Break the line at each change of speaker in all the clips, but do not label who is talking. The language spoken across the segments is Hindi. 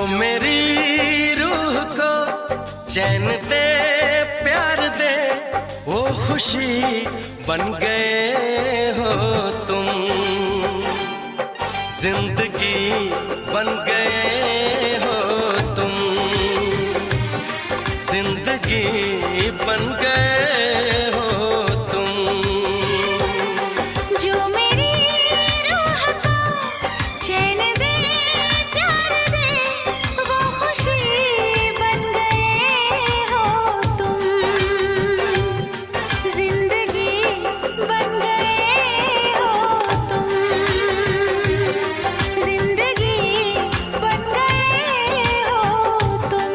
मेरी रूह को चैन दे, प्यार दे, वो खुशी बन गए हो तुम। जिंदगी बन गए हो तुम, जिंदगी बन गए हो तुम।
जो मेरी रूह को चैन दे, प्यार दे, वो खुशी बन गए हो तुम। जिंदगी बन गए हो तुम, जिंदगी बन गए हो तुम।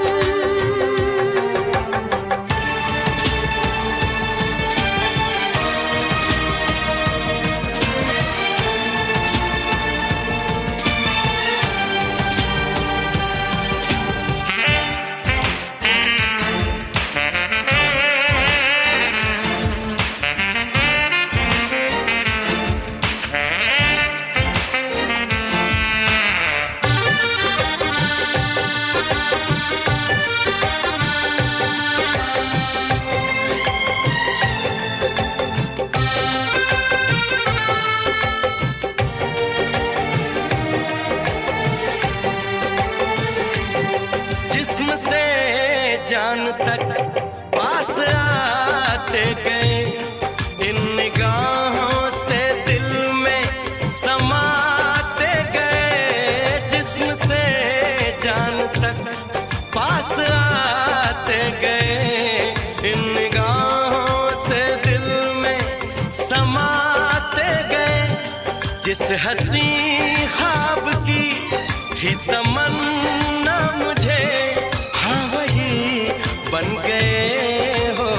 जिस्म से जान तक पास आते गए, इन निगाहों से दिल में समाते गए। जिस्म से जान तक पास आते गए, इन निगाहों से दिल में समाते गए। जिस हंसी ख्वाब की थी तमन्ना मुझे, हाँ वही बन गए हो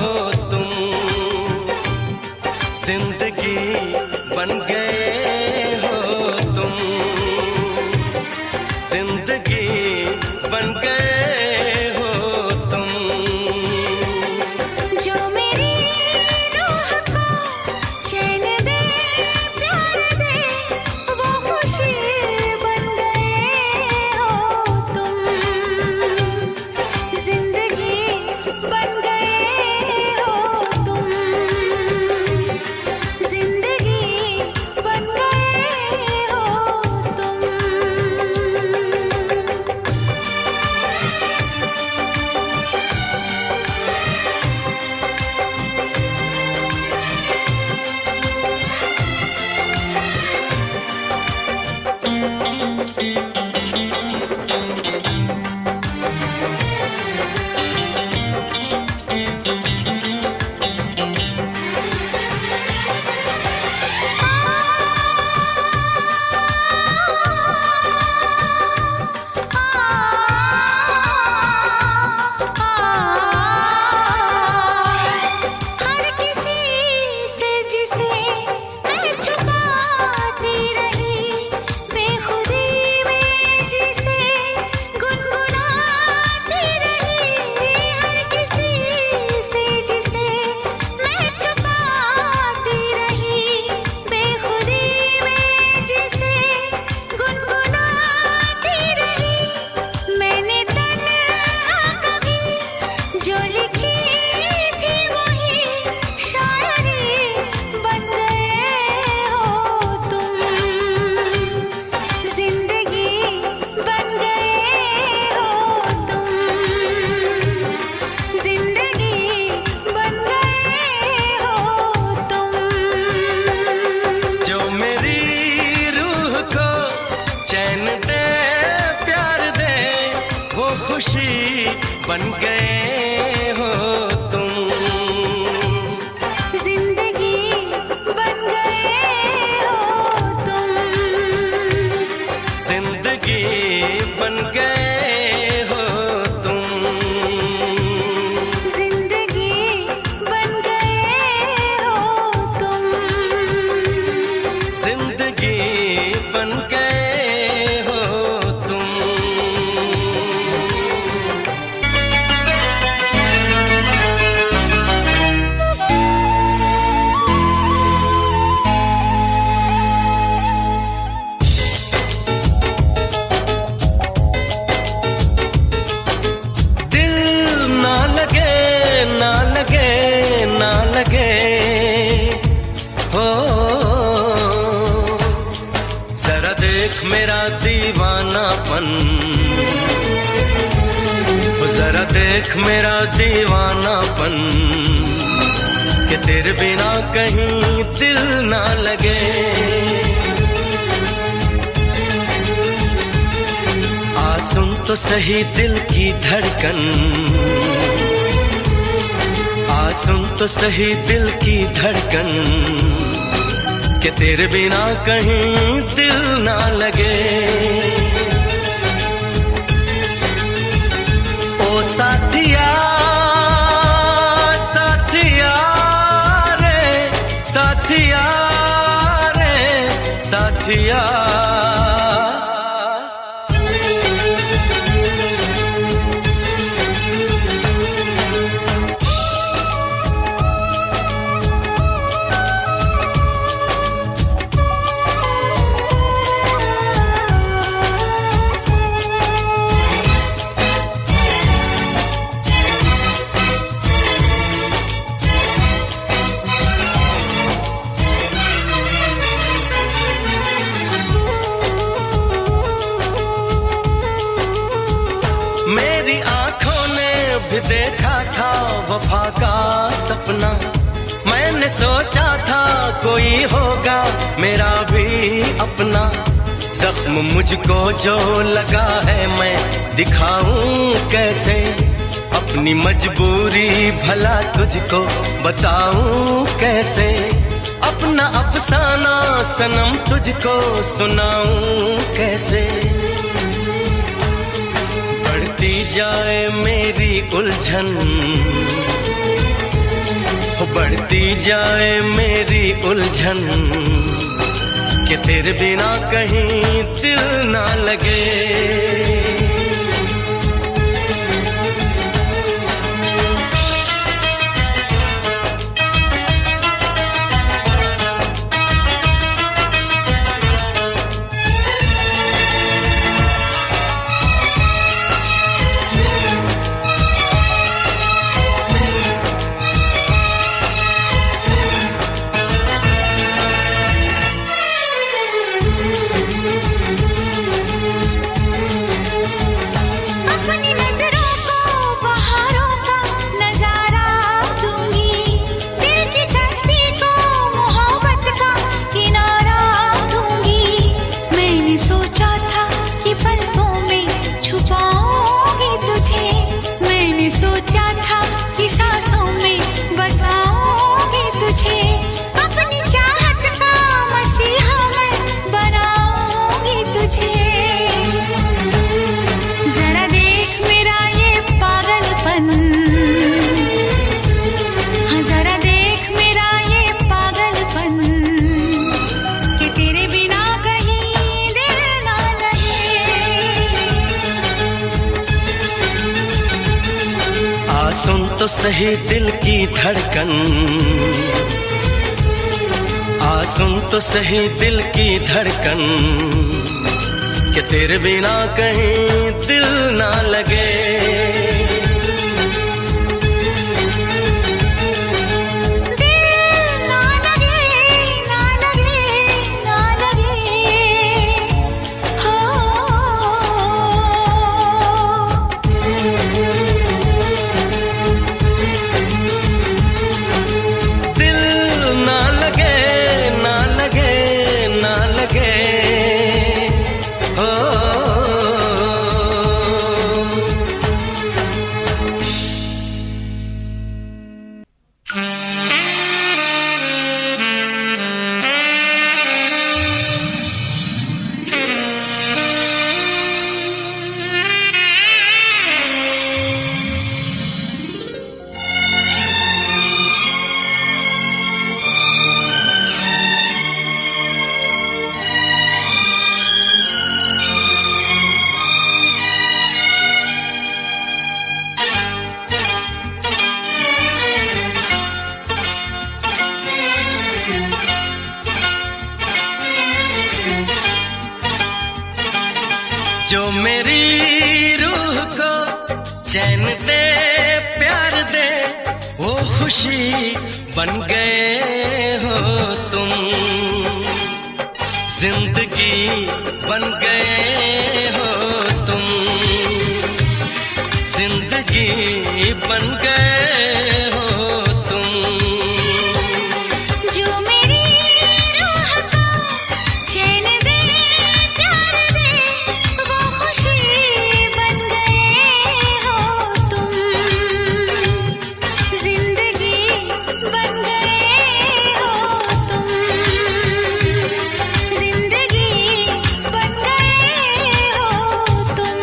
तुम। जिंदगी बन गए हो तुम, जिंदगी बन गए हो तुम।
जो मेरी रूह को चैन दे, प्यार दे, वो खुशी बन गए हो तुम। जिंदगी बन गए हो तुम, जिंदगी बन गए हो तुम। हर किसी से जिसे मैं छुपाती रही, बेखुदी में जिसे गुनगुनाती रही। हर किसी से जिसे मैं छुपाती रही, बेखुदी में जिसे गुनगुनाती रही। मैंने तन्हा कभी जो लिखी थी, वही शायरी बन गए हो तुम। जिंदगी बन गए हो तुम, जिंदगी बन गए हो तुम।
जो मेरी रूह को चैन दे, प्यार दे, वो खुशी बन गए हो तुम।
जिंदगी बन गए हो तुम,
जिंदगी बन गए हो तुम।
जिंदगी बन गए हो तुम।
जिंदगी बन गए हो तुम। लगे हो। जरा देख मेरा दीवानापन, जरा देख मेरा दीवानापन, कि तेरे बिना कहीं दिल ना लगे। आ सुन तो सही दिल की धड़कन, आ सुन तो सही दिल की धड़कन, कि तेरे बिना कहीं दिल ना लगे। ओ साथिया साथिया रे, साथिया रे साथिया। मेरी आंखों ने भी देखा था वफा का सपना, मैंने सोचा था कोई होगा मेरा भी अपना। जख्म मुझको जो लगा है मैं दिखाऊं कैसे, अपनी मजबूरी भला तुझको बताऊं कैसे। अपना अफसाना सनम तुझको सुनाऊं कैसे। बढ़ती जाए मेरी उलझन, बढ़ती जाए मेरी उलझन, कि तेरे बिना कहीं दिल ना लगे। सुन तो सही दिल की धड़कन, आ सुन तो सही दिल की धड़कन, कि तेरे बिना कहीं दिल ना लगे। जो मेरी रूह को चैन दे प्यार दे, वो खुशी बन गए हो तुम, जिंदगी बन गए हो तुम, जिंदगी बन गए हो तुम।
जो मेरी रूह को चैन दे प्यार दे वो खुशी बन गए हो तुम, जिंदगी बन गए हो तुम, जिंदगी बन गए हो तुम।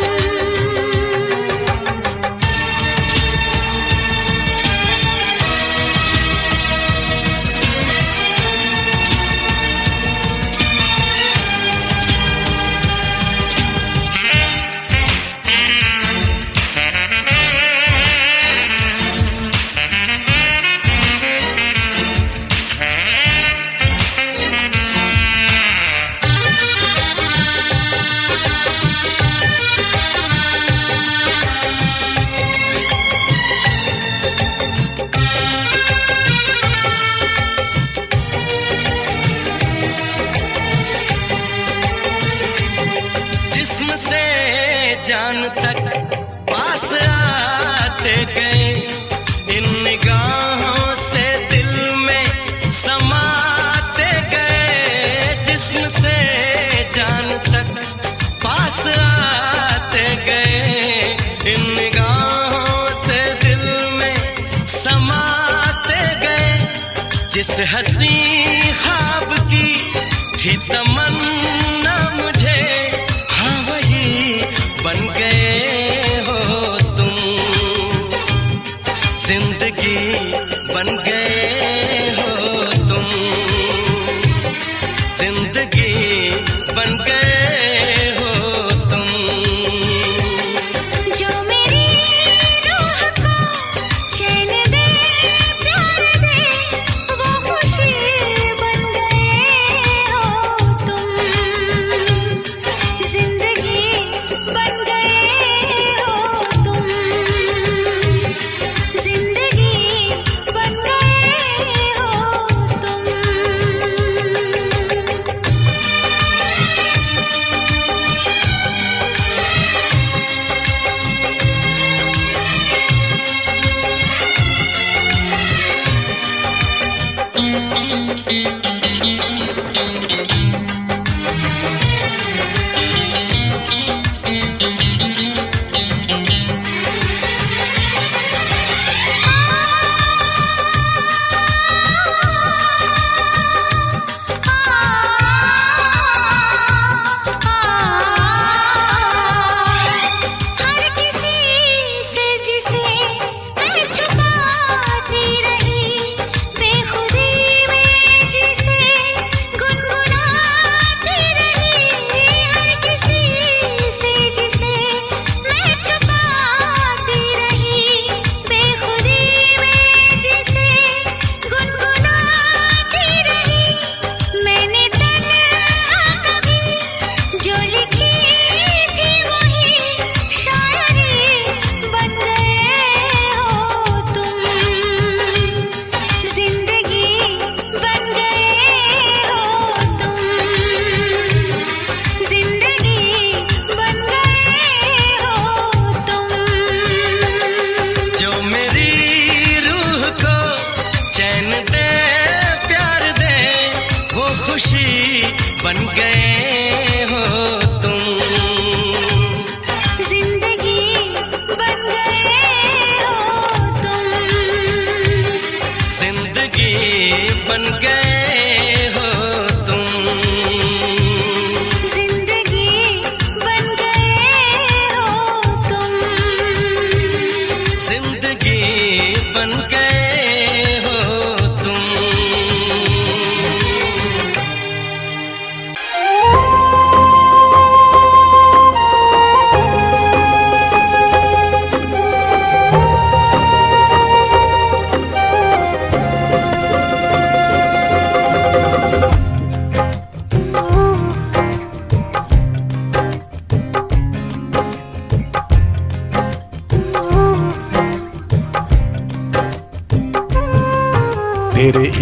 जिस्म से जान तक पास आते गए, इन निगाहों से दिल में समाते गए। जिस्म से जान तक पास आते गए, इन निगाहों से दिल में समाते गए। जिस हंसी ख्वाब की थी तमन्ना मुझे, हाँ वही बन गए हो तुम, जिंदगी बन गए हो तुम, जिंदगी बन गए हो तुम।
जो मेरी रूह को चैन दे प्यार दे वो खुशी बन गए हो तुम, जिंदगी बन गए हो तुम, जिंदगी बन गए हो तुम। हर किसी से जिसे मैं छुपाती रही, बेखुदी में जिसे गुनगुनाती रही। हर किसी से जिसे मैं छुपाती रही, बेखुदी में जिसे गुनगुनाती रही। मैंने तन्हा कभी जो लिखी थी वही शायरी बन गए हो तुम, जिंदगी बन गए हो तुम, जिंदगी बन गए हो तुम।
जो मेरी रूह को चैन दे प्यार दे वो खुशी बन गए हो तुम,
जिंदगी बन गए हो तुम,
जिंदगी बन गए हो तुम,
जिंदगी बन गए हो तुम।
जिंदगी बन गए हो तुम।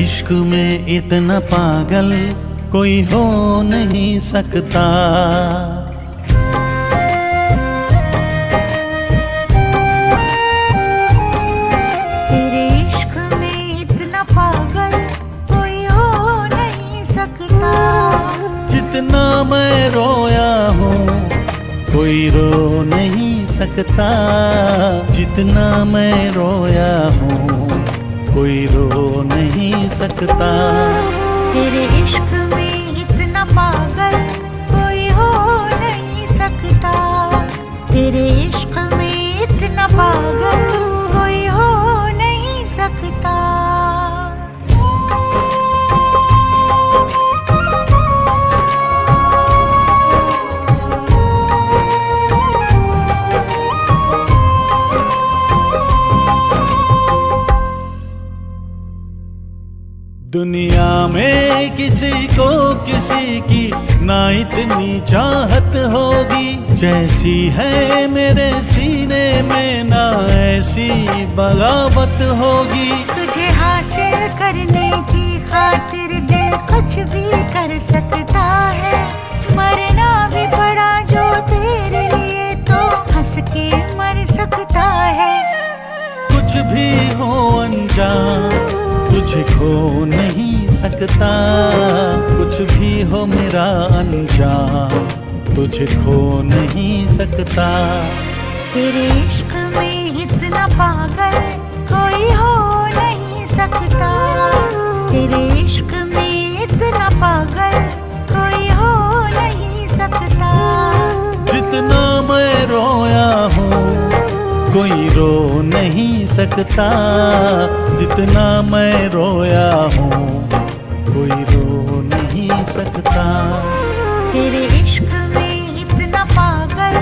इश्क में इतना पागल कोई हो नहीं सकता।
तेरे इश्क में इतना पागल कोई हो नहीं सकता।
जितना मैं रोया हूँ कोई रो नहीं सकता। जितना मैं रोया हूँ कोई रो नहीं सकता।
तेरे इश्क में इतना पागल कोई हो नहीं सकता। तेरे इश्क में इतना पागल कोई हो नहीं सकता।
दुनिया में किसी को किसी की ना इतनी चाहत होगी जैसी है मेरे सीने में, ना ऐसी बगावत होगी।
तुझे हासिल करने की खातिर दिल कुछ भी कर सकता है। मरना भी पड़ा जो तेरे लिए तो हंस के मर सकता है।
कुछ भी हो अनजान तुझे खो नहीं सकता। कुछ भी हो मेरा अनजान तुझे खो नहीं सकता।
तेरे इश्क में इतना पागल कोई हो नहीं सकता। तेरे इश्क में इतना पागल कोई हो नहीं सकता।
जितना मैं रोया हूँ कोई रो नहीं सकता। जितना मैं रोया हूँ कोई रो नहीं सकता।
तेरे इश्क में इतना पागल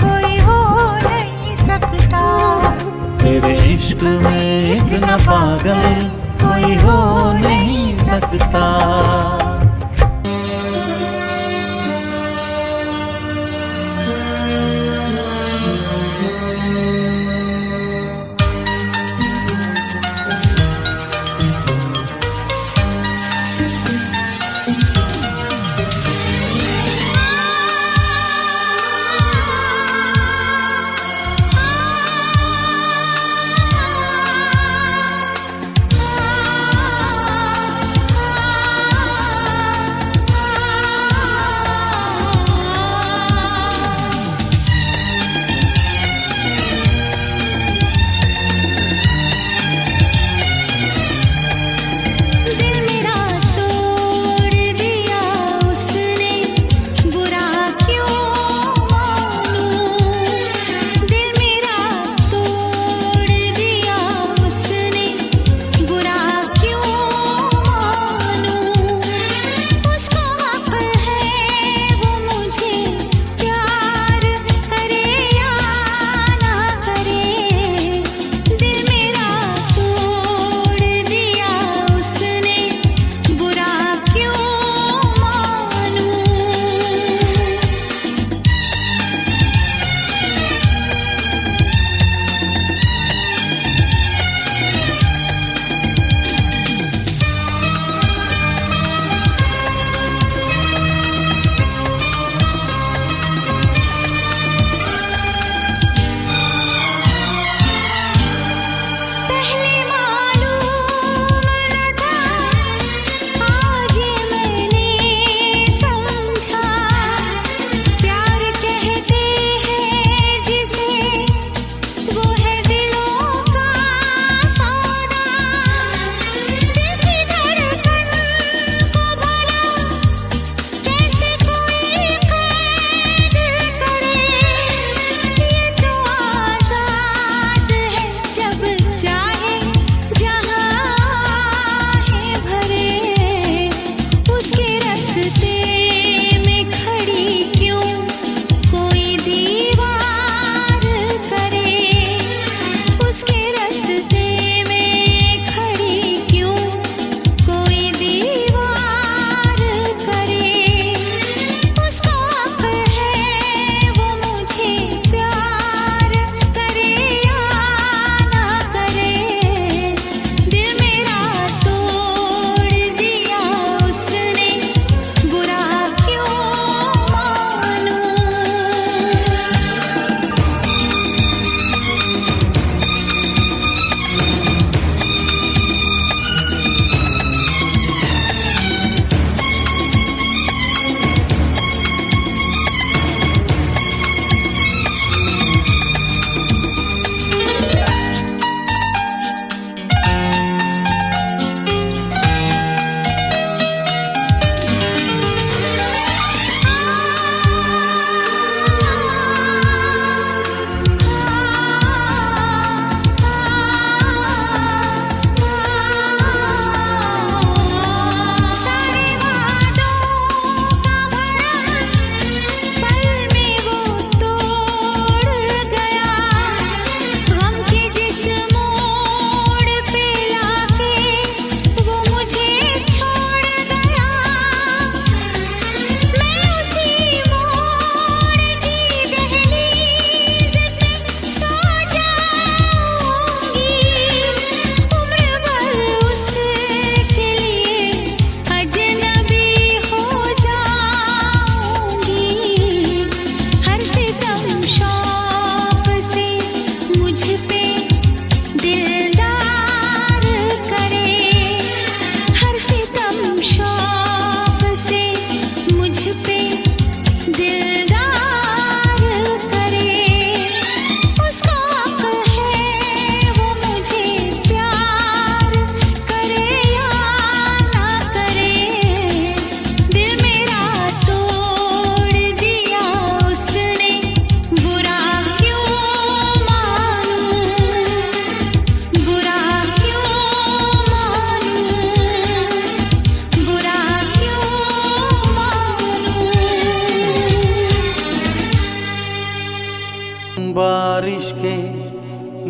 कोई हो नहीं सकता।
तेरे इश्क में इतना पागल कोई हो नहीं सकता।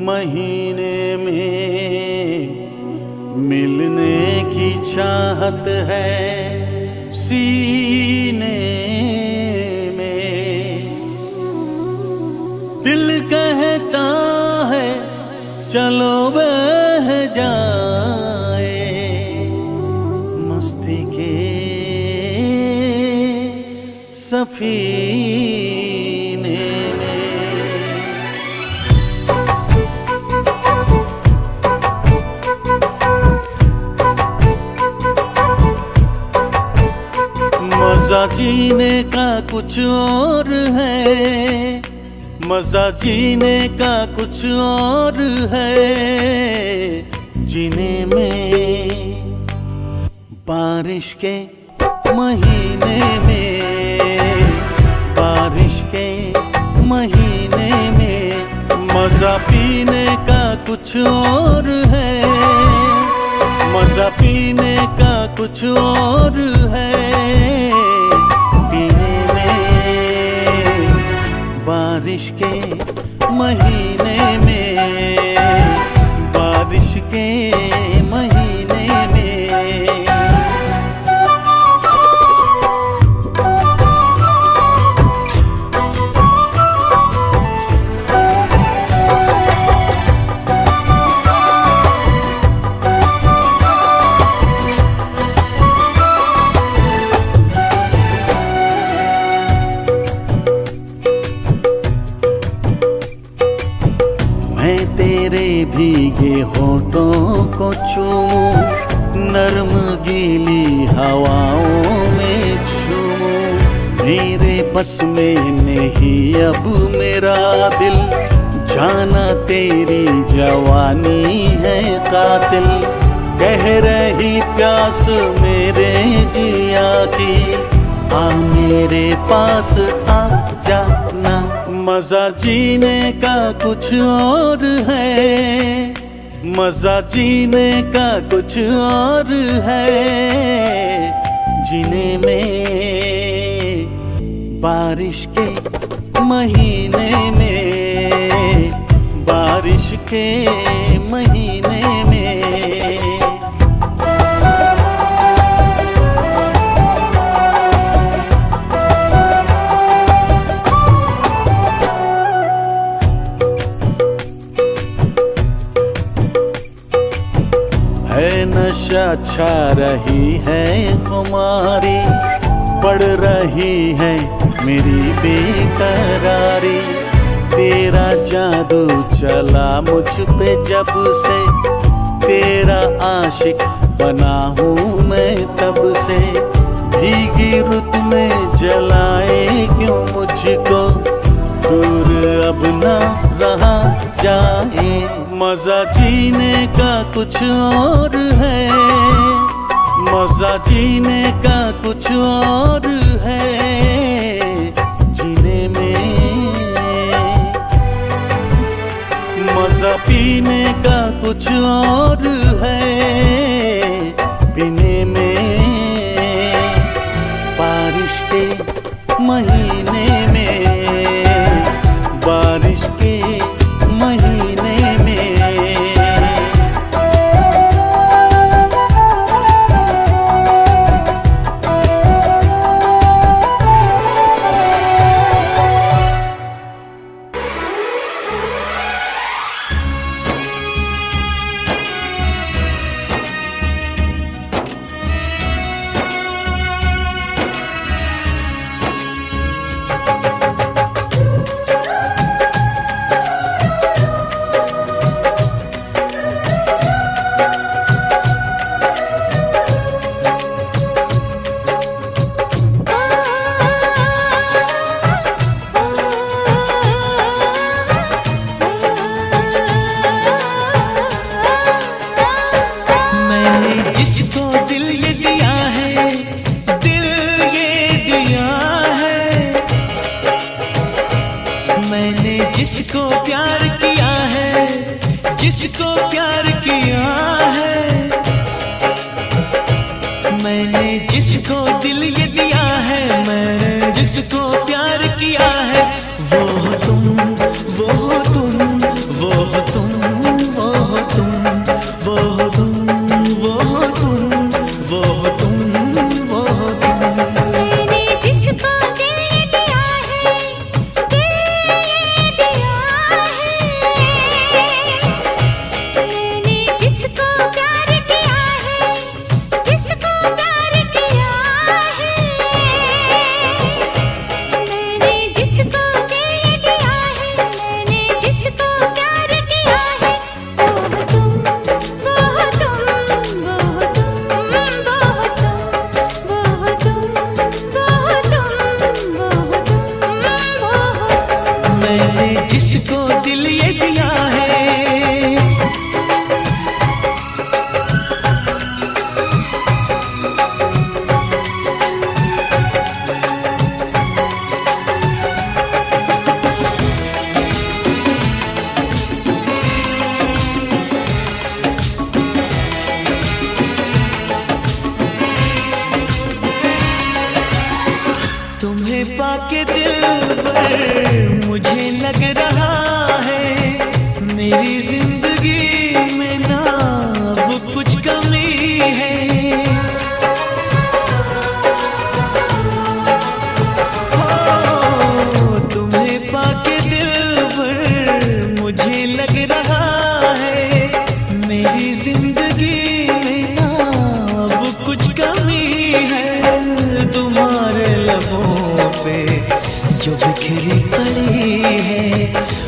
महीने में मिलने की चाहत है सीने में। दिल कहता है चलो बह जाए मस्ती के सफीने में। मजा जीने का कुछ और है, मजा जीने का कुछ और है। जीने में बारिश के महीने में, बारिश के महीने में मजा पीने का कुछ और है, मजा पीने का कुछ और है। पीने में बारिश के महीने में, बारिश के महीने में। मैं तेरे भीगे होठों को चूमूं, नर्म गीली हवाओं में झूमूं। मेरे बस में नहीं अब मेरा दिल, जाना तेरी जवानी है कातिल। कह रही प्यास मेरे जिया की, आ मेरे पास आ जाना। मजा जीने का कुछ और है, मजा जीने का कुछ और है। जीने में बारिश के महीने में, बारिश के महीने में। है नशा छा रही है खुमारी, बढ़ रही है मेरी बेकरारी। तेरा जादू चला मुझ पे जब से, तेरा आशिक बना हूँ मैं तब से। भीगी रुत में जलाए क्यों मुझको, दूर अब ना रहा जाए। मजा जीने का कुछ और है, मजा जीने का कुछ और है। जीने में मजा पीने का कुछ और है। पीने में बारिश के महीने में, बारिश के महीने में।
जिसको दिल ये दिया है, दिल ये दिया है। मैंने जिसको प्यार किया है, जिसको प्यार किया है। मैंने जिसको दिल ये दिया है, मैंने जिसको प्यार किया है। वो हो तुम, वो हो तुम, वो हो तुम। तुम्हें पाके दिलबर मुझे लग रहा है मेरी जिंदगी में ना अब कुछ कमी है। हो तुम्हें पाके दिलबर मुझे लग रहा है मेरी जिंदगी में ना अब कुछ कमी है। तुम्हारे लबों पे जो बिखरी पड़ी है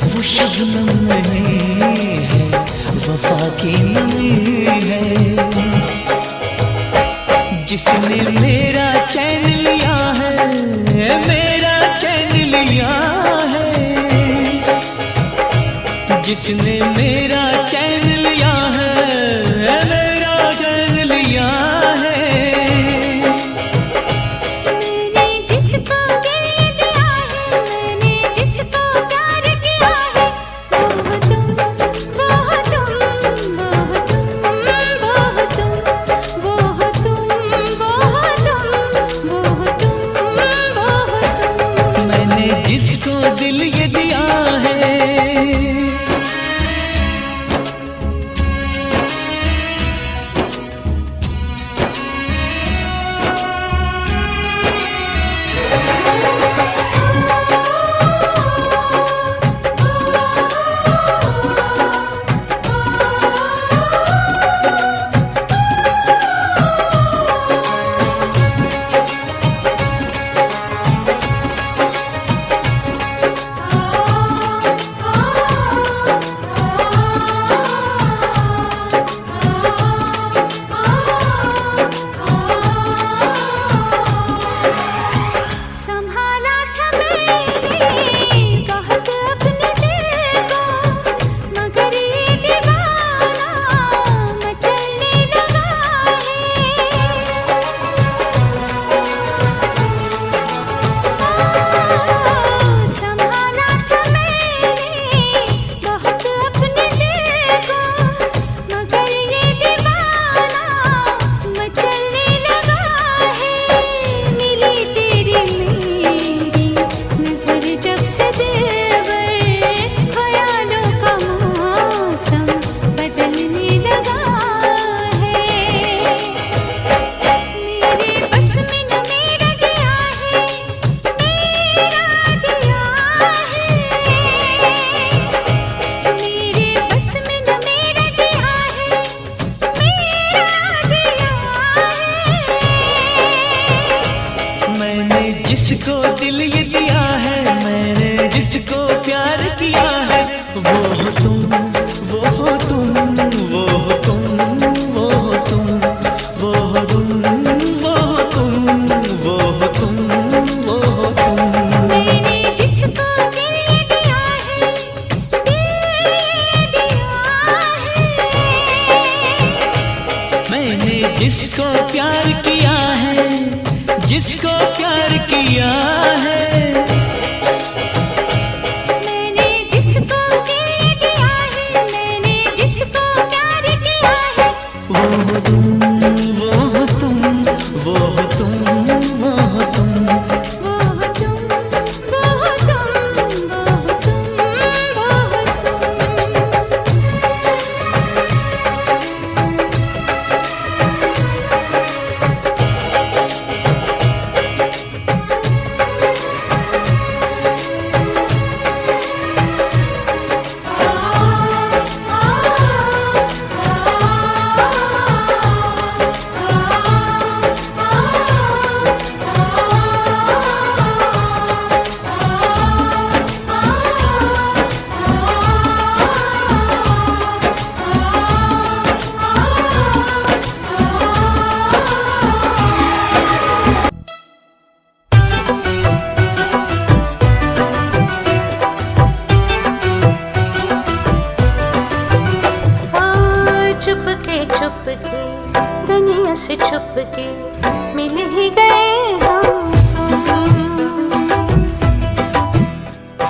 वो शबनम नहीं है, वफा की नमी है। जिसने मेरा चैन लिया है, मेरा चैन लिया है, जिसने मेरा चैन लिया है, मेरा चैन लिया है। जिसको दिल ये दिया है, जिसको दिल ये दिया है, मैंने जिसको प्यार किया है, वो हो तुम, वो हो तुम, वो हो तुम, वो हो तुम, वो हो तुम, वो हो तुम, वो हो तुम, वो हो तुम।
मैंने जिसको दिल ये दिया है, दिल दिया है।
मैंने जिसको प्यार किया है, जिसको प्यार किया है,
मैंने जिसको दिल दिया है, मैंने जिसको प्यार किया है,
वो तुम, वो तुम, वो तुम, वो तुम,
वो तुम, वो तुम, वो तुम, वो तुम। चुपके दुनिया से छुपके मिल ही गए हम।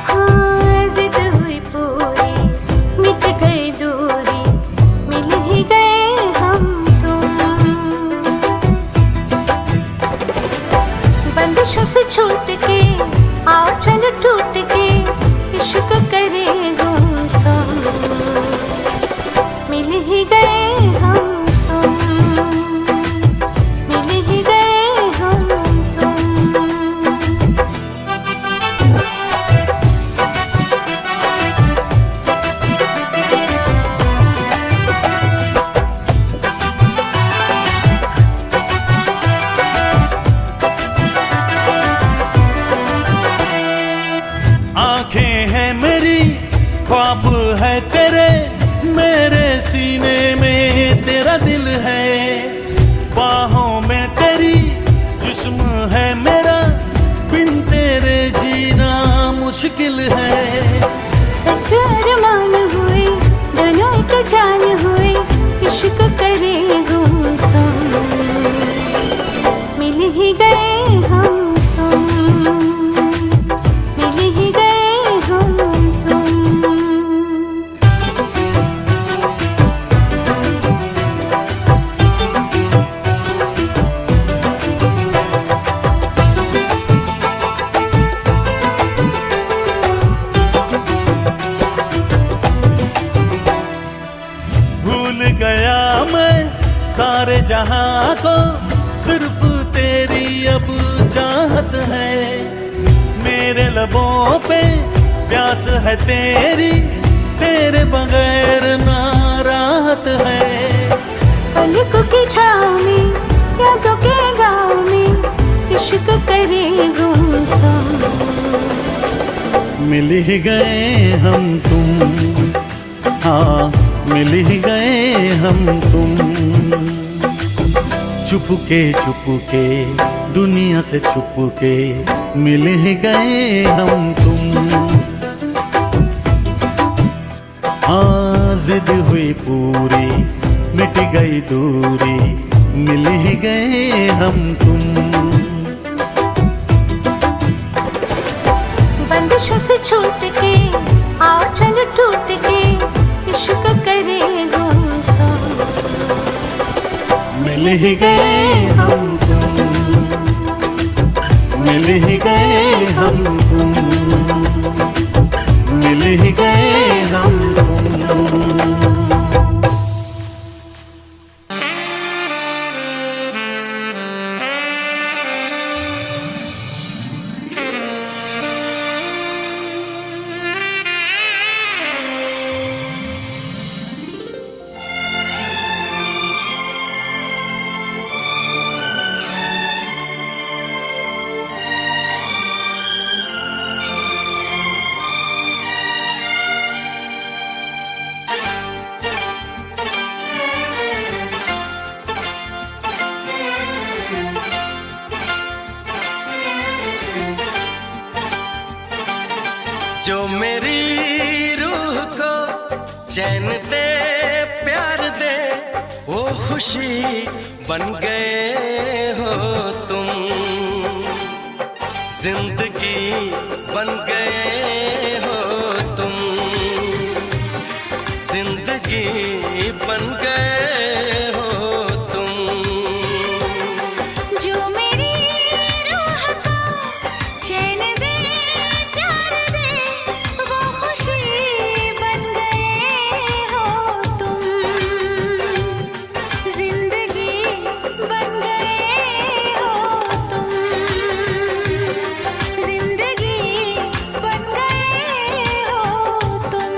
हाँ जिद हुई पूरी मिट गई दूरी मिल ही गए हम तुम। बंदिशों से से छूट के आओ चल टूट के इश्क करे गुमसुम मिल ही गए हम तुम मिल ही गए हम तुम
आंखें हैं मेरी ख्वाब है तेरे मेरे सीने में तेरा दिल है बाहों में तेरी जिस्म है मेरा बिन तेरे जीना मुश्किल है
सच अरमान हुए दोनों एक जान हुए इश्क करे गुमसुम मिल ही गए हम तुम मिल ही गए हम तुम
भूल गया मैं सारे जहां को सिर्फ तेरी अब चाहत है मेरे लबों पे प्यास है तेरी तेरे बगैर ना राहत है
पलकों की छाँव में यादों के गाँव में इश्क करे गुमसुम
मिल ही गए हम तुम हाँ मिल ही गए हम तुम चुप के दुनिया से छुप के मिल ही गए हम तुम हाँ जिद हुई पूरी मिट गई दूरी मिल ही गए हम तुम
बंदिशों से छूट के आओ चल टूट के इश्क करे गुमसुम
मिल ही गए हम तुम मिल ही गए हम तुम मिल ही गए हम तुम
जो मेरी रूह को चैन दे प्यार दे वो खुशी बन गए हो तुम जिंदगी बन गए हो तुम जिंदगी बन गए हो तुम
जो मेरी रूह को चैन दे प्यार दे वो खुशी बन गए हो तुम जिंदगी बन गए हो तुम जिंदगी बन गए हो तुम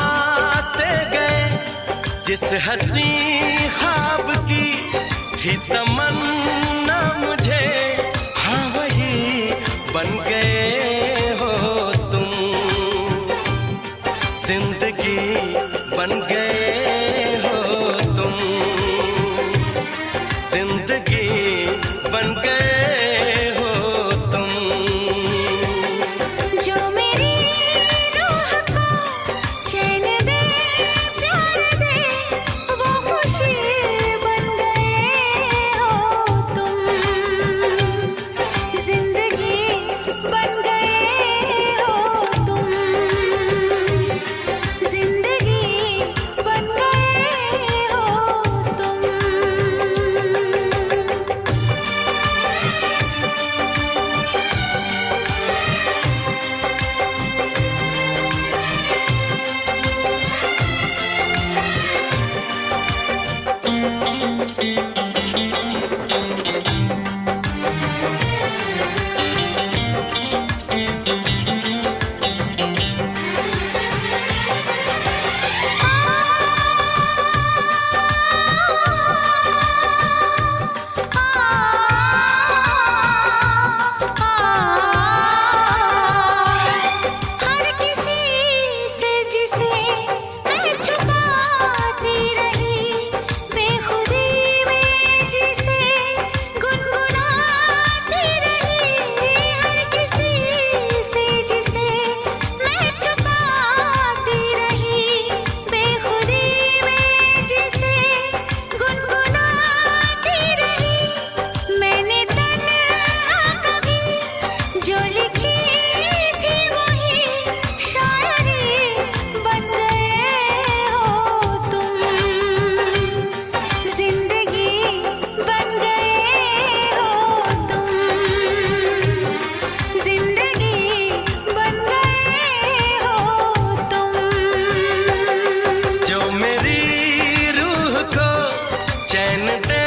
गुनगुनाते गए। जिस हंसी ख्वाब की थी तमन्ना मुझे, हाँ वही बन गए हो तुम। जिंदगी बन गए हो तुम, जिंदगी बन गए हो तुम।
जो मेरी रूह को चैन दे, प्यार दे, वो खुशी बन गए हो तुम। जिंदगी बन गए हो तुम, जिंदगी बन गए हो तुम। हर किसी से जिसे मैं छुपाती रही, बेखुदी में जिसे गुनगुनाती रही। हर किसी से जिसे मैं छुपाती रही, बेखुदी में जिसे गुनगुनाती रही। मैंने तन्हा कभी जो लिखी थी वही शायरी बन गए हो तुम। जिंदगी बन गए हो तुम, जिंदगी बन गए हो तुम।
जो मेरी रूह को चैन दे,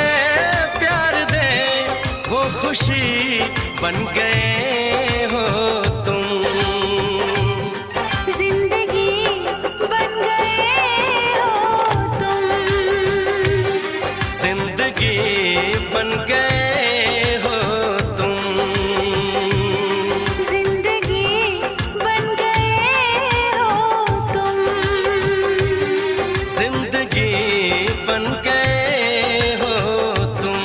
प्यार दे, वो खुशी बन गए हो तुम।
जिंदगी बन गए हो तुम,
जिंदगी बन गए हो तुम।
जिंदगी बन गए हो तुम।
जिंदगी बन गए हो तुम।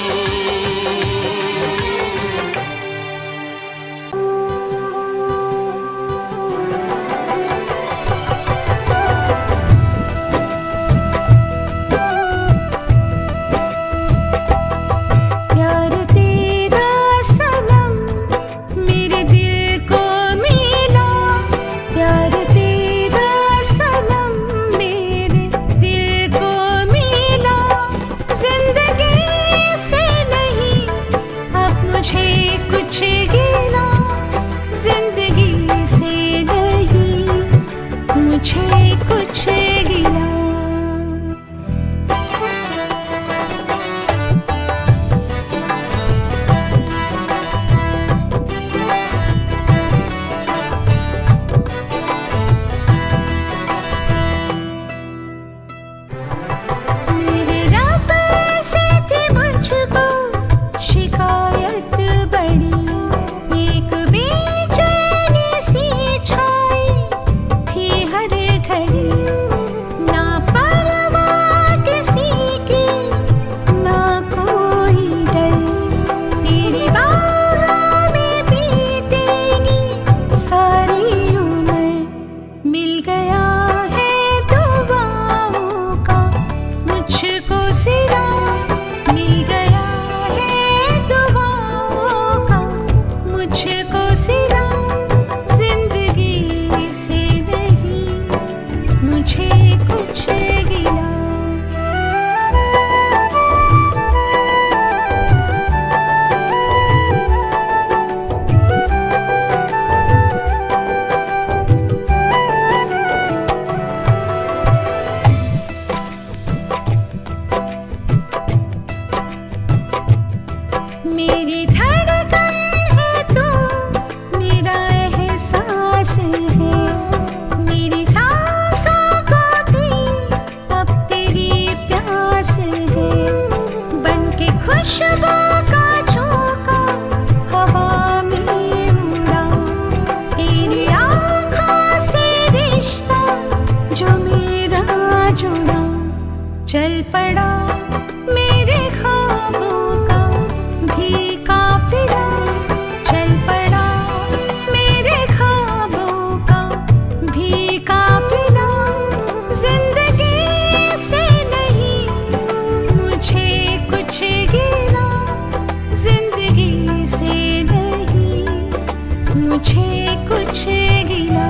चल पड़ा मेरे ख्वाबों का भी काफिला, चल पड़ा मेरे ख्वाबों का भी काफिला। जिंदगी से नहीं मुझे कुछ गिला, जिंदगी से नहीं मुझे कुछ गिला।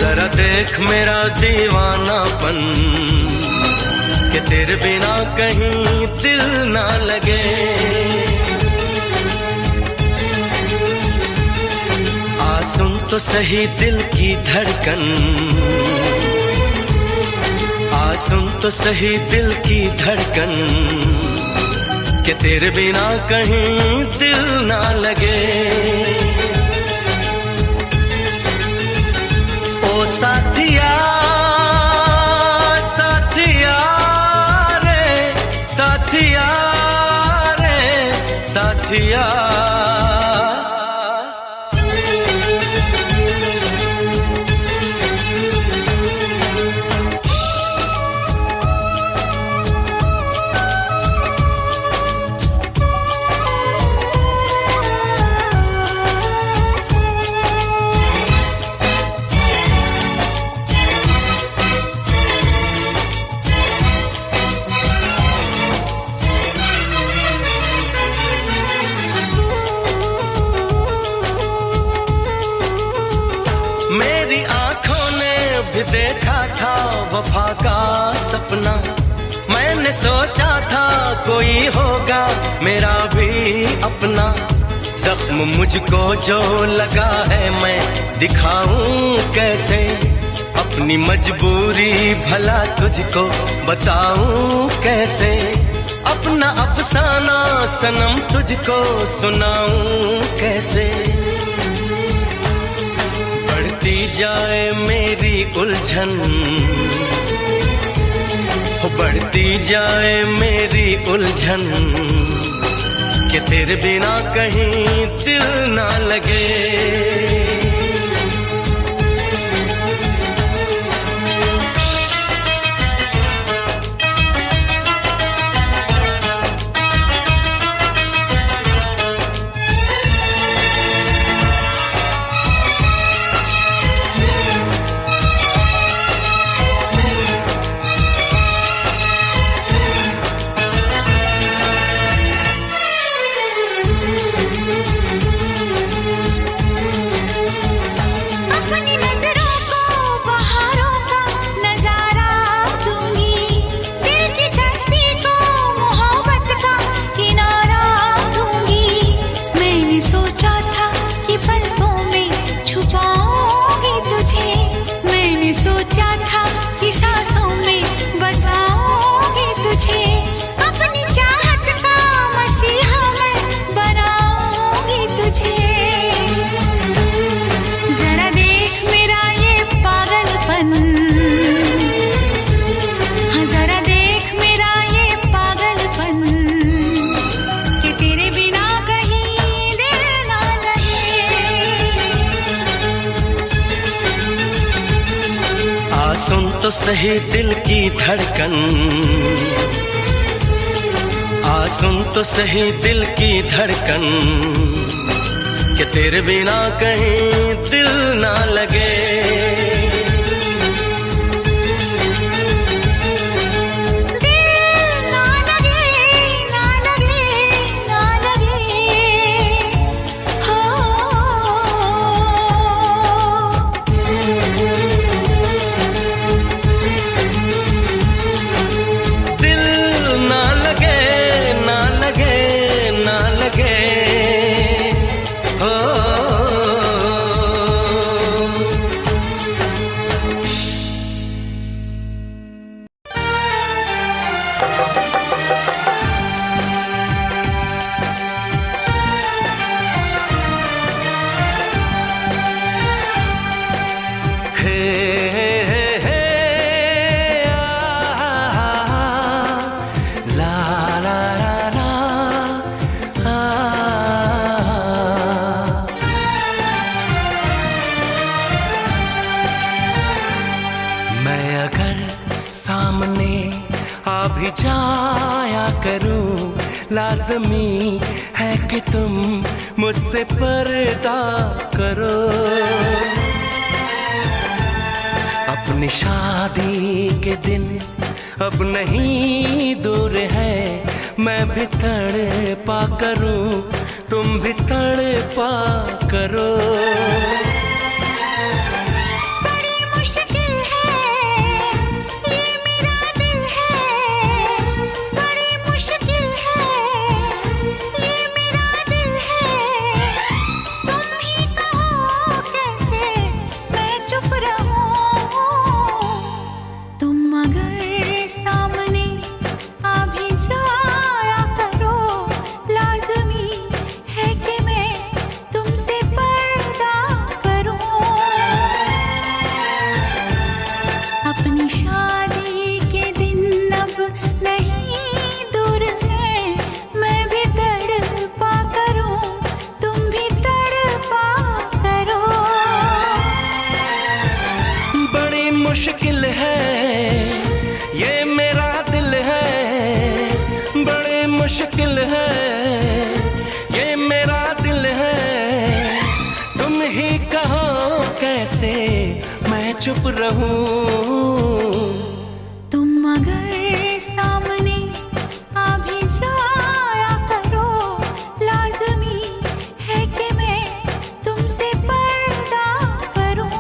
जरा देख मेरा दीवानापन कि तेरे बिना कहीं दिल ना लगे। आ सुन तो सही दिल की धड़कन, आ सुन तो सही दिल की धड़कन कि तेरे बिना कहीं दिल ना लगे। ओ साथिया साथिया रे साथिया रे साथिया। मेरी आंखों ने भी देखा था वफा का सपना, मैंने सोचा था कोई होगा मेरा भी अपना। जख्म मुझको जो लगा है मैं दिखाऊं कैसे, अपनी मजबूरी भला तुझको बताऊं कैसे। अपना अफसाना सनम तुझको सुनाऊं कैसे। बढ़ती जाए मेरी उलझन, बढ़ती जाए मेरी उलझन कि तेरे बिना कहीं दिल ना लगे। सुन तो सही दिल की धड़कन, आ सुन तो सही दिल की धड़कन कि तेरे बिना कहीं दिल ना लगे। ला ला ला ला मैं अगर सामने आ भी जाया करूं, लाज़मी है कि तुम मुझसे पर्दा करो। अपनी शादी के दिन अब नहीं दूर है, मैं भी तड़पा करूं, तुम भी तड़पा करो। मुश्किल है ये मेरा दिल है, बड़ी मुश्किल है ये मेरा दिल है। तुम ही कहो कैसे मैं चुप रहूं।
तुम अगर सामने आ भी जाया करो, लाज़मी है कि मैं तुमसे पर्दा करूं।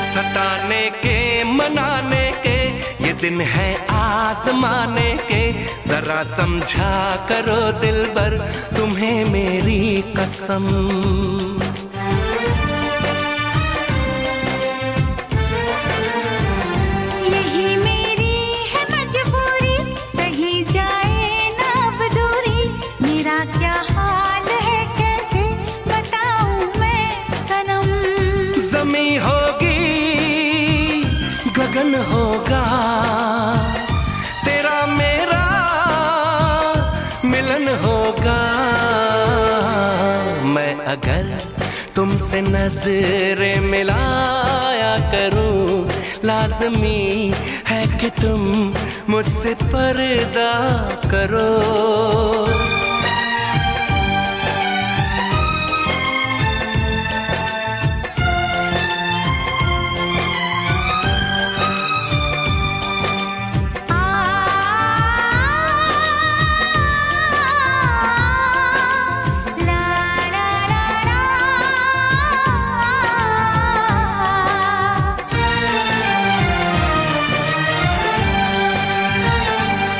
सताने के मनाने के ये दिन है आजमाने के, जरा समझा करो दिलबर तुम्हें मेरी कसम।
यही मेरी है मजबूरी, सही जाए ना अब दूरी। मेरा क्या हाल है कैसे बताऊं मैं सनम।
ज़मी होगी गगन होगा, तेरा मेरा मिलन होगा। मैं अगर तुमसे नजरें मिलाया करूं, लाज़मी है कि तुम मुझसे पर्दा करो।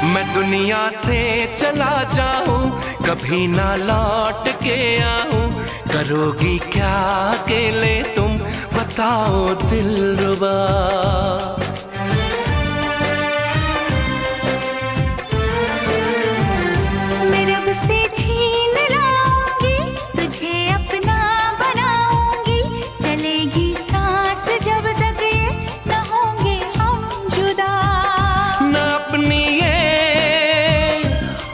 मैं दुनिया से चला जाऊं, कभी ना लौट के आऊं, करोगी क्या अकेले तुम बताओ दिलरुबा।
मैं रब से छीन लाऊंगी, तुझे अपना बनाऊंगी। चलेगी सांस जब तक ये न होंगे हम जुदा।
न अपनी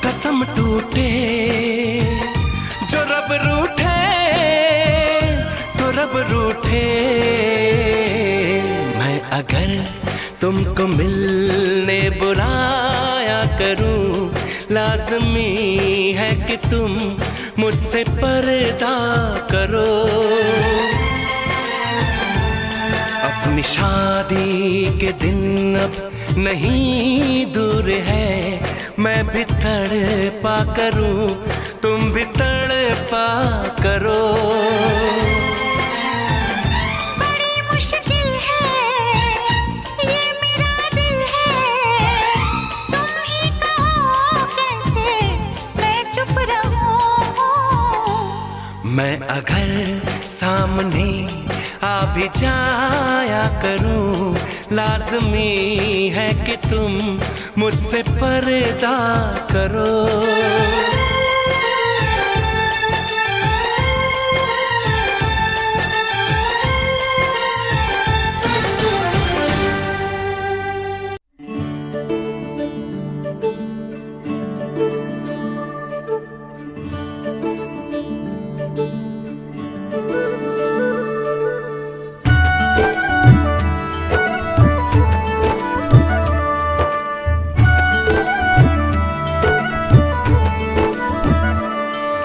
कसम टूटे, जो रब रूठे तो रब रूठे। मैं अगर तुमको मिलने बुलाया करूं, लाज़मी है कि तुम मुझसे पर्दा करो। अपनी शादी के दिन अब नहीं दूर है, मैं भी तड़पा करूं, तुम भी तड़पा करो।
बड़ी मुश्किल है ये मेरा दिल है, तुम ही कहो
घर सामने आ भी जाया करूं, लाज़मी है कि तुम मुझसे पर्दा करो।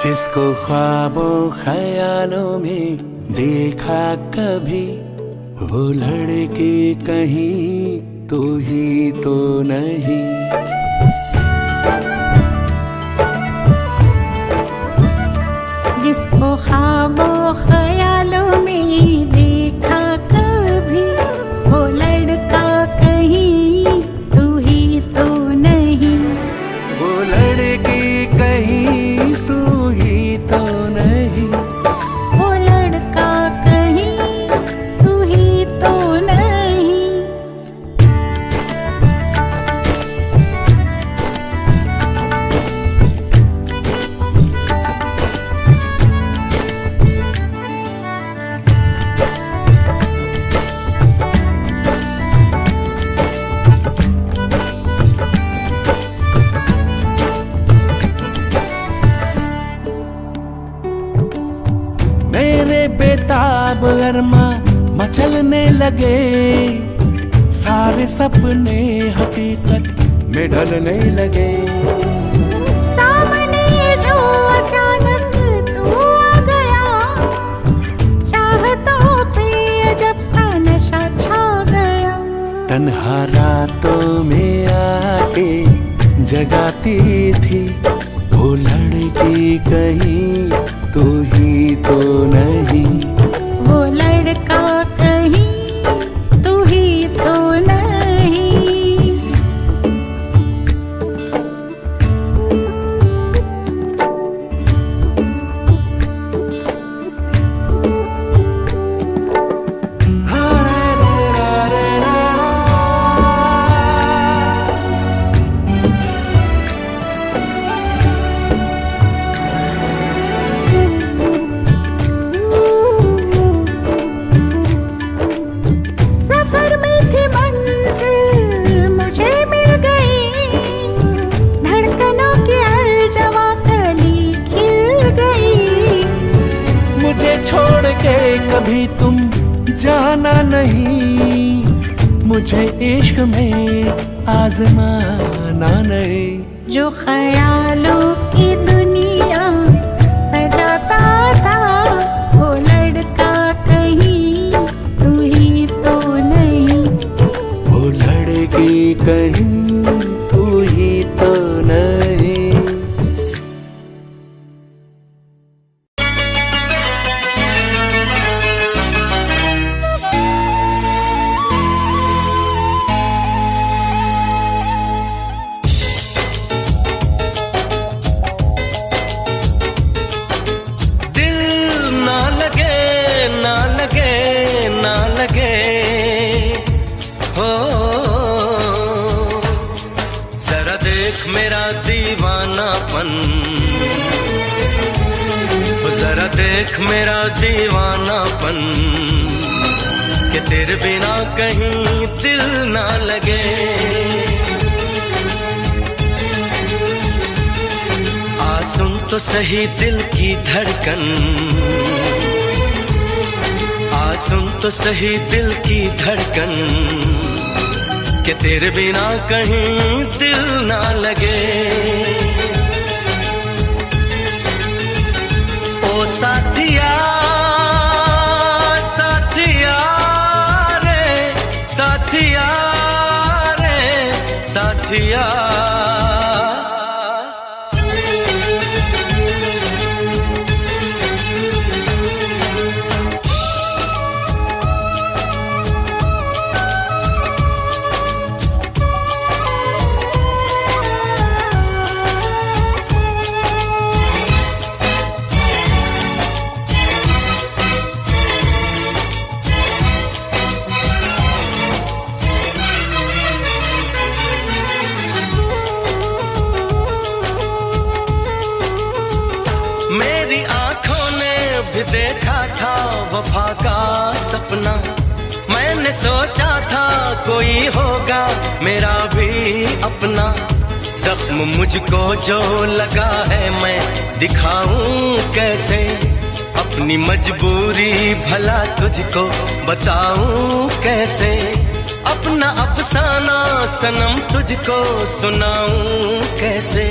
जिसको ख्वाबों ख्यालों में देखा कभी, वो लड़के कहीं तो ही तो नहीं।
जिसको ख्वाबों ख्यालों में देखा कभी, वो लड़का कहीं तू ही तो नहीं।
वो लड़की कहीं तू ही तो नहीं।
वो लड़का कहीं तू ही तो नहीं।
मेरे बेताब अरमा मचलने लगे, सारे सपने हकीकत में ढलने लगे।
सामने जो अचानक तू आ गया, चाहतों पे अजब सा नशा छा गया।
तन्हा रातों में आके जगाती थी, वो लड़की कहीं तू ही तो नहीं।
वो लड़का कहीं तू ही तो नहीं। सफर में थी मंजिल मुझे मिल गई, धड़कनों की हर जवा कली खिल गई।
मुझे छोड़ के कभी तुम जाना नहीं, मुझे इश्क में आजमाना नहीं।
जो ख्यालों की दुनिया सजाता था, वो लड़का कहीं तू ही तो नहीं।
वो लड़की कहीं तू ही तो नहीं। जरा देख मेरा दीवानापन, कि तेरे बिना कहीं दिल ना लगे। आ सुन तो सही दिल की धड़कन, आ सुन तो सही दिल की धड़कन, कि तेरे बिना कहीं दिल ना लगे। ओ साथिया साथिया रे, साथिया रे, साथिया।
भी देखा था वफा का सपना, मैंने सोचा था कोई होगा मेरा भी अपना। जख्म मुझको जो लगा है मैं दिखाऊं कैसे, अपनी मजबूरी भला तुझको बताऊं कैसे, अपना अफसाना सनम तुझको सुनाऊं कैसे।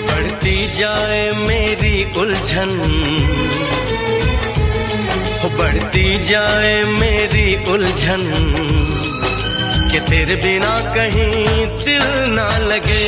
बढ़ती जाए मेरी उलझन, बढ़ती जाए मेरी उलझन, कि तेरे बिना कहीं दिल ना लगे।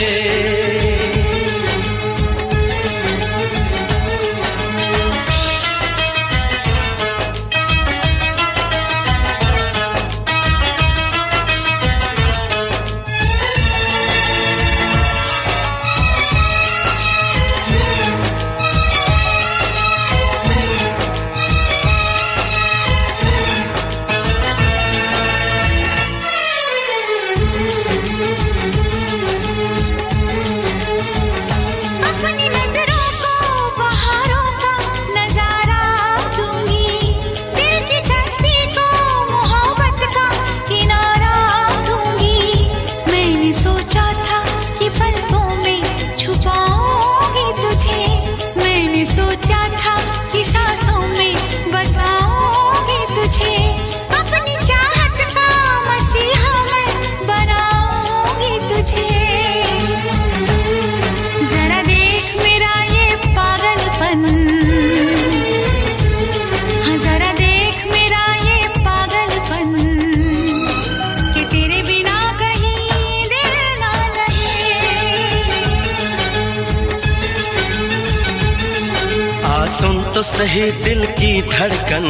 सुन तो सही दिल की धड़कन,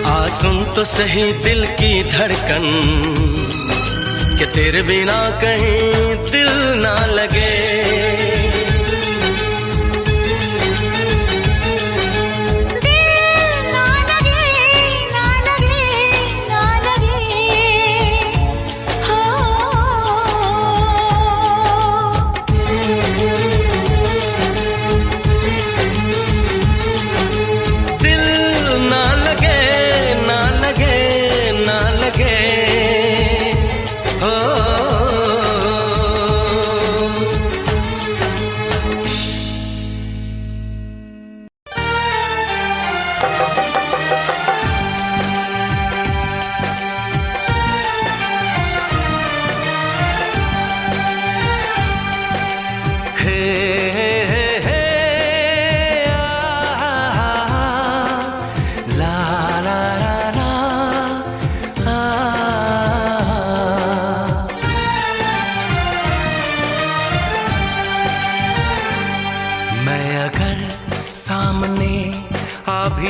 आ सुन तो सही दिल की धड़कन, कि तेरे बिना कहीं दिल ना लगे।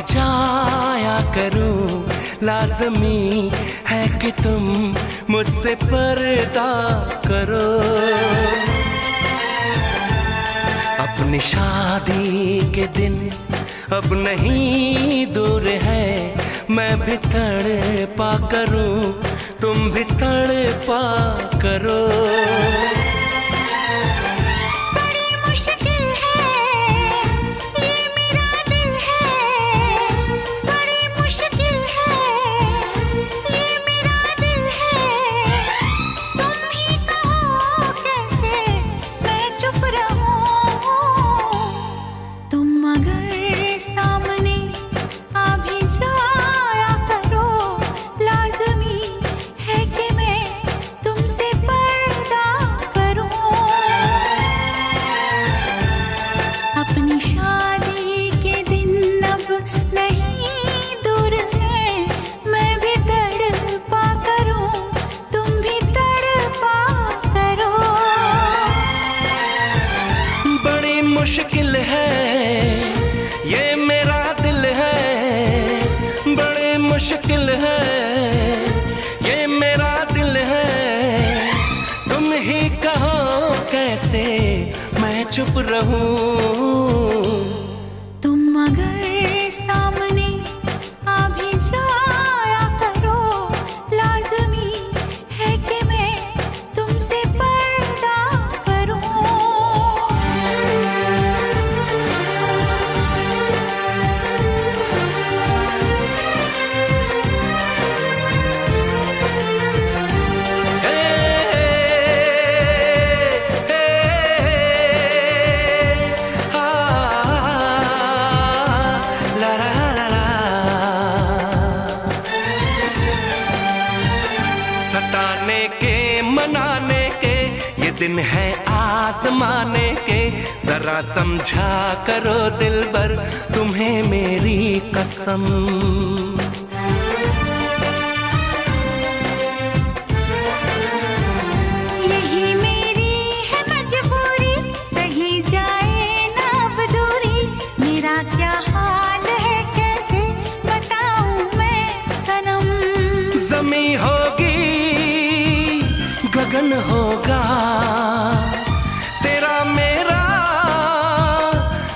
जाया करूं, लाज़मी है कि तुम मुझसे पर्दा करो। अपनी शादी के दिन अब नहीं दूर है, मैं भी तड़पा करूं, तुम भी तड़पा करो। मुश्किल है ये मेरा दिल है, बड़े मुश्किल है ये मेरा दिल है। तुम ही कहो कैसे मैं चुप रहूं।
तुम अगर सामने आ भी जाया करो, लाज़मी है कि मैं तुमसे पर्दा करूं।
के मनाने के, ये दिन है आजमाने के। जरा समझा करो दिलबर तुम्हें मेरी कसम।
यही मेरी है मजबूरी, सही जाए ना अब दूरी। मेरा क्या हाल है कैसे बताऊं मैं सनम।
ज़मीं होगी गगन होगा, तेरा मेरा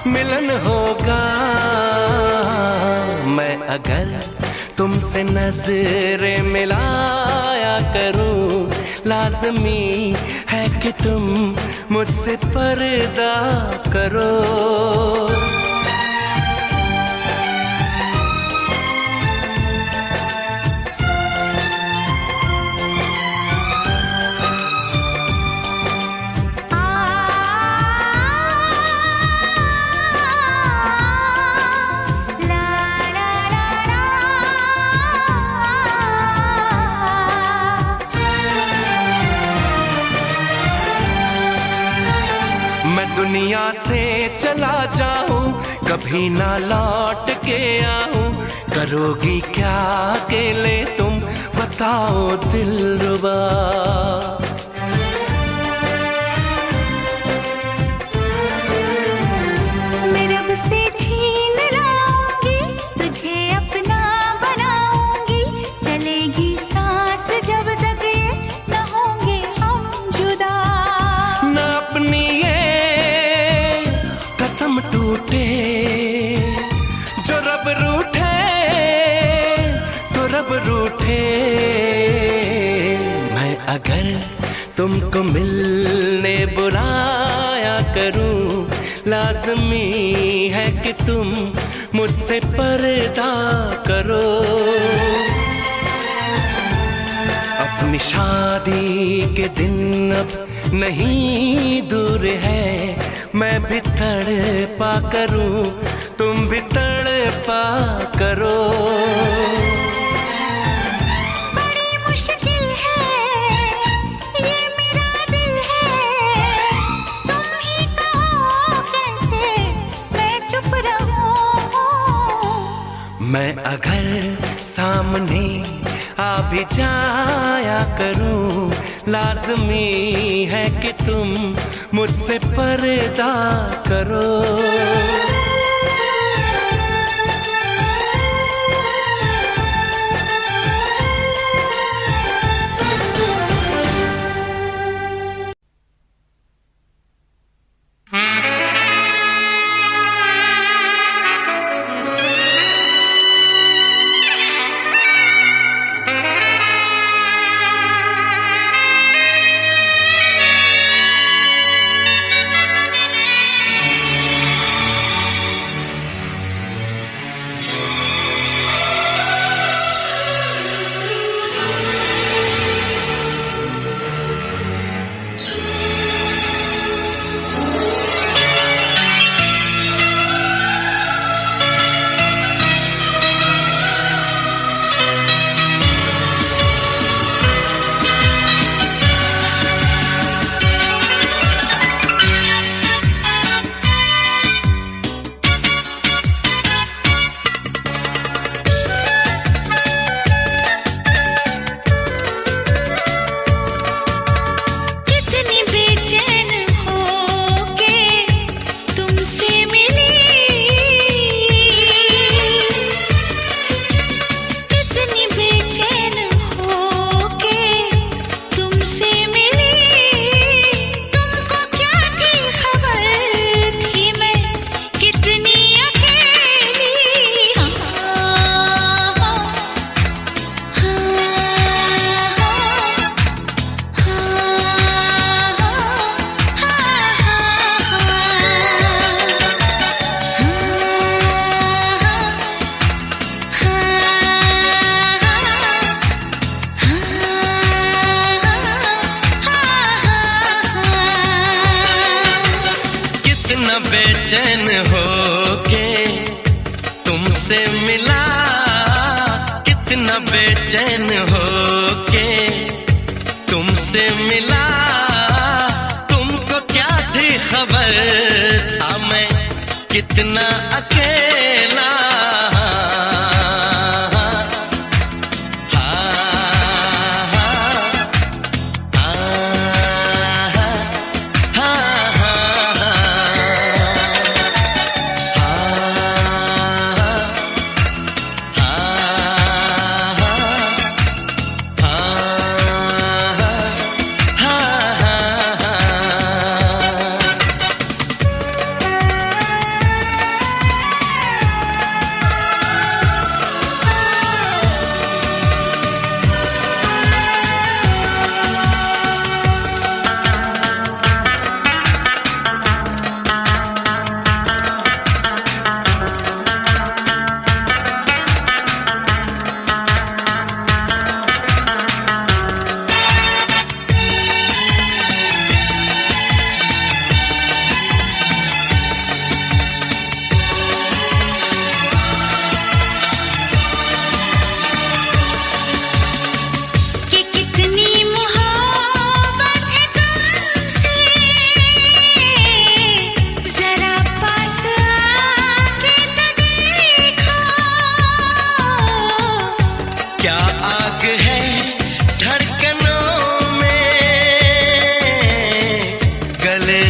मिलन होगा। मैं अगर तुमसे नजरें मिलाया करूं, लाज़मी है कि तुम मुझसे पर्दा करो। मैं दुनिया से चला जाऊं, कभी ना लौट के आऊं। करोगी क्या अकेले तुम, बताओ दिलरुबा।
मैं रब से छीन लाऊंगी, तुझे अपना बनाऊंगी। चलेगी सांस जब तक ये न होंगे हम जुदा।
न अपनी ये कसम टूटे, जो रब रूठे तो रब रूठे। मैं अगर तुमको मिलने बुलाया करूं, लाज़मी है कि तुम मुझसे पर्दा करो। अपनी शादी के दिन अब नहीं दूर है, मैं भी तड़पा करूं, तुम भी तड़पा करो।
बड़ी मुश्किल है ये मेरा दिल है, तुम ही कहो कैसे मैं चुप रहूं।
मैं अगर सामने आ भी जाया करूं, लाज़मी है कि तुम मुझसे पर्दा करो। बेचैन होके तुमसे मिला, कितना बेचैन होके तुमसे तुमसे मिला तुमको क्या थी खबर, था मैं कितना अकेला।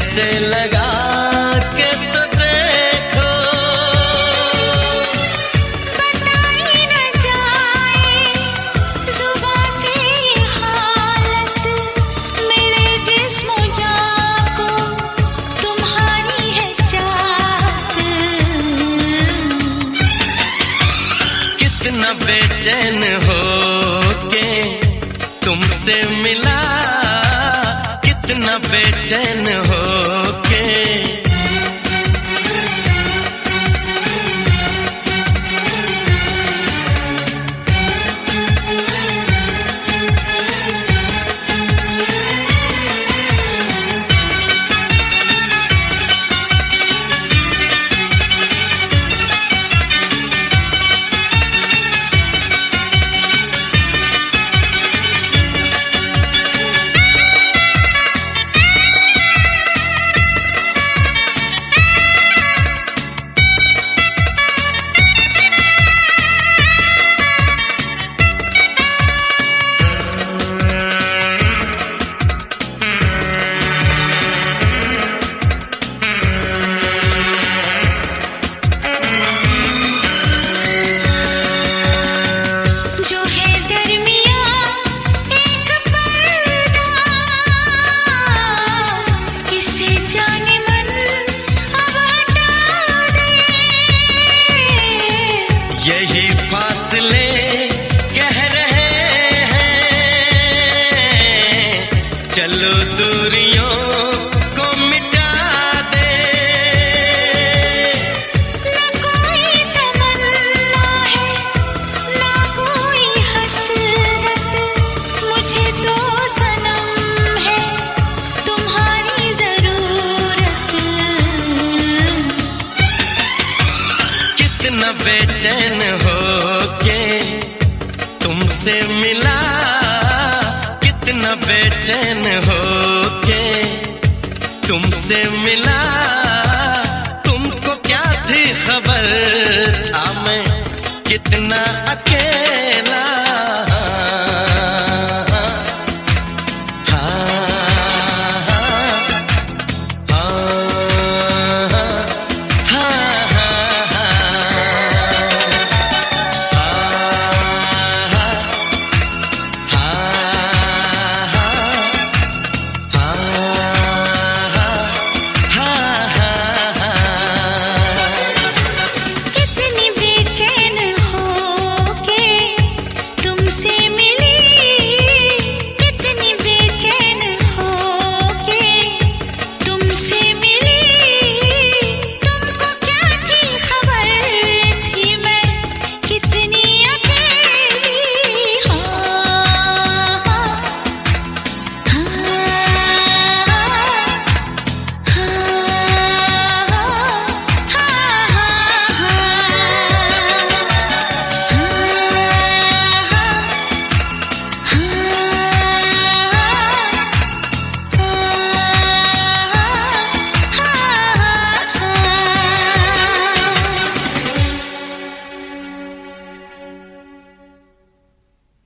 से लगा के तो देखो,
बताई न जाए जुबां से ये हालत, मेरे जिस्म जान को तुम्हारी है चाहत।
कितना बेचैन हो के तुमसे मिला, कितना बेचैन हो के। यही फासले कह रहे हैं, चलो दूरियों को मिटा दे।
न कोई तमन्ना है न कोई हसरत, मुझे तो सनम है तुम्हारी जरूरत।
कितना बेचैन हो के तुमसे मिला, कितना बेचैन हो के तुमसे मिला, तुमको क्या थी खबर, था मैं कितना अकेला।